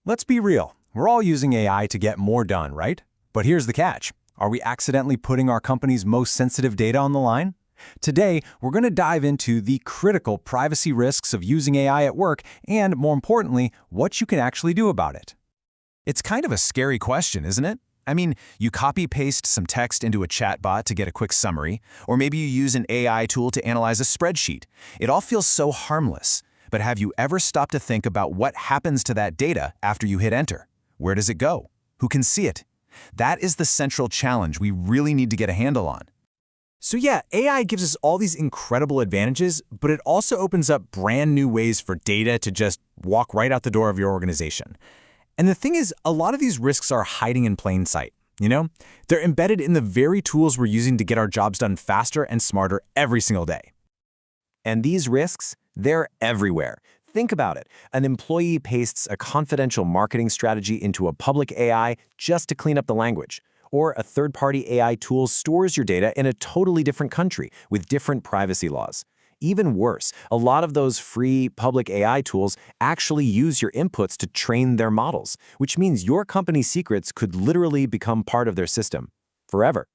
Let's be real. We're all using AI to get more done, right? But here's the catch. Are we accidentally putting our company's most sensitive data on the line? Today, we're going to dive into the critical privacy risks of using AI at work and, more importantly, what you can actually do about it. It's kind of a scary question, isn't it? I mean, you copy-paste some text into a chatbot to get a quick summary, or maybe you use an AI tool to analyze a spreadsheet. It all feels so harmless. But have you ever stopped to think about what happens to that data after you hit enter? Where does it go? Who can see it? That is the central challenge we really need to get a handle on. So yeah, AI gives us all these incredible advantages, but it also opens up brand new ways for data to just walk right out the door of your organization. And the thing is, a lot of these risks are hiding in plain sight, you know? They're embedded in the very tools we're using to get our jobs done faster and smarter every single day. And these risks, they're everywhere. Think about it. An employee pastes a confidential marketing strategy into a public AI just to clean up the language. Or a third-party AI tool stores your data in a totally different country with different privacy laws. Even worse, a lot of those free public AI tools actually use your inputs to train their models, which means your company's secrets could literally become part of their system forever.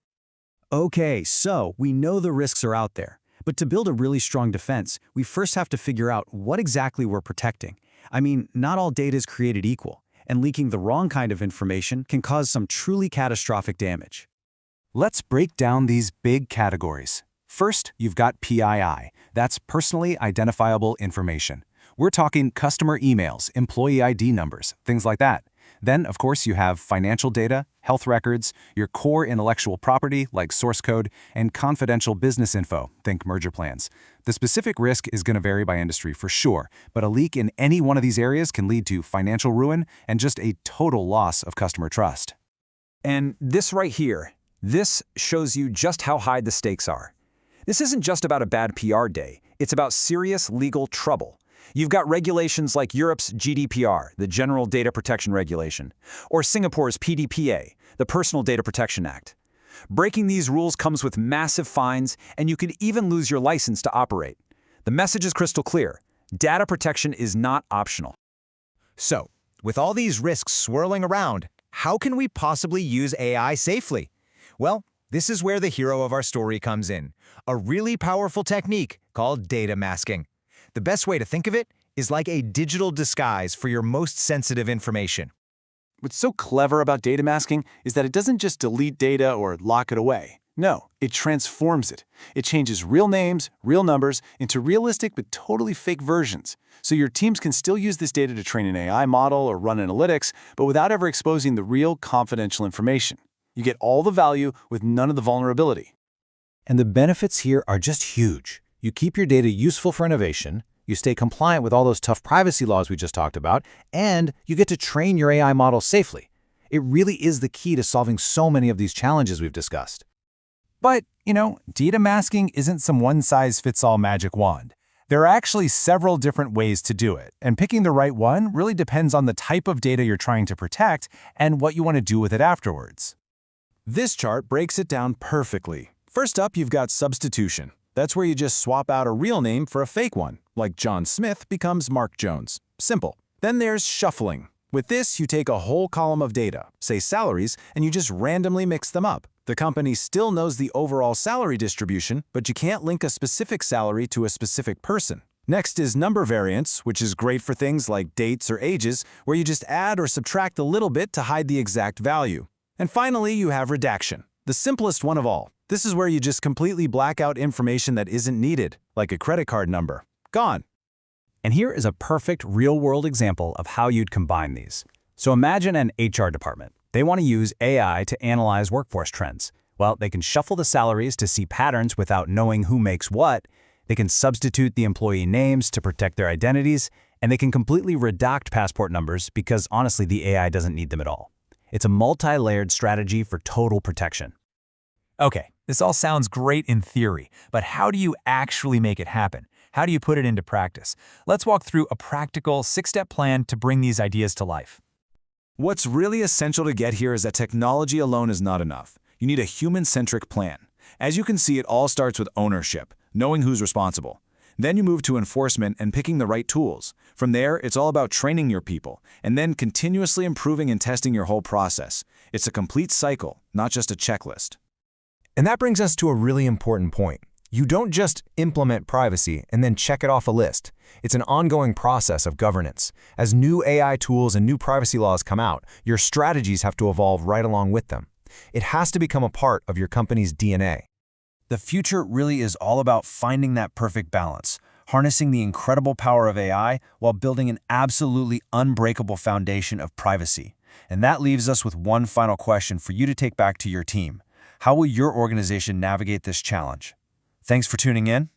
Okay, so we know the risks are out there. But to build a really strong defense, we first have to figure out what exactly we're protecting. I mean, not all data is created equal, and leaking the wrong kind of information can cause some truly catastrophic damage. Let's break down these big categories. First, you've got PII. That's personally identifiable information. We're talking customer emails, employee ID numbers, things like that. Then, of course, you have financial data, health records, your core intellectual property like source code, and confidential business info, think merger plans. The specific risk is going to vary by industry for sure, but a leak in any one of these areas can lead to financial ruin and just a total loss of customer trust. And this right here, this shows you just how high the stakes are. This isn't just about a bad PR day, it's about serious legal trouble. You've got regulations like Europe's GDPR, the General Data Protection Regulation, or Singapore's PDPA, the Personal Data Protection Act. Breaking these rules comes with massive fines, and you could even lose your license to operate. The message is crystal clear. Data protection is not optional. So, with all these risks swirling around, how can we possibly use AI safely? Well, this is where the hero of our story comes in, a really powerful technique called data masking. The best way to think of it is like a digital disguise for your most sensitive information. What's so clever about data masking is that it doesn't just delete data or lock it away. No, it transforms it. It changes real names, real numbers, into realistic but totally fake versions. So your teams can still use this data to train an AI model or run analytics, but without ever exposing the real confidential information. You get all the value with none of the vulnerability. And the benefits here are just huge. You keep your data useful for innovation, you stay compliant with all those tough privacy laws we just talked about, and you get to train your AI model safely. It really is the key to solving so many of these challenges we've discussed. But, data masking isn't some one-size-fits-all magic wand. There are actually several different ways to do it, and picking the right one really depends on the type of data you're trying to protect and what you want to do with it afterwards. This chart breaks it down perfectly. First up, you've got substitution. That's where you just swap out a real name for a fake one, like John Smith becomes Mark Jones. Simple. Then there's shuffling. With this, you take a whole column of data, say salaries, and you just randomly mix them up. The company still knows the overall salary distribution, but you can't link a specific salary to a specific person. Next is number variance, which is great for things like dates or ages, where you just add or subtract a little bit to hide the exact value. And finally, you have redaction, the simplest one of all. This is where you just completely black out information that isn't needed, like a credit card number. Gone. And here is a perfect real-world example of how you'd combine these. So imagine an HR department. They want to use AI to analyze workforce trends. Well, they can shuffle the salaries to see patterns without knowing who makes what. They can substitute the employee names to protect their identities, and they can completely redact passport numbers because honestly, the AI doesn't need them at all. It's a multi-layered strategy for total protection. Okay, this all sounds great in theory, but how do you actually make it happen? How do you put it into practice? Let's walk through a practical 6-step plan to bring these ideas to life. What's really essential to get here is that technology alone is not enough. You need a human-centric plan. As you can see, it all starts with ownership, knowing who's responsible. Then you move to enforcement and picking the right tools. From there, it's all about training your people, and then continuously improving and testing your whole process. It's a complete cycle, not just a checklist. And that brings us to a really important point. You don't just implement privacy and then check it off a list. It's an ongoing process of governance. As new AI tools and new privacy laws come out, your strategies have to evolve right along with them. It has to become a part of your company's DNA. The future really is all about finding that perfect balance, harnessing the incredible power of AI while building an absolutely unbreakable foundation of privacy. And that leaves us with one final question for you to take back to your team. How will your organization navigate this challenge? Thanks for tuning in.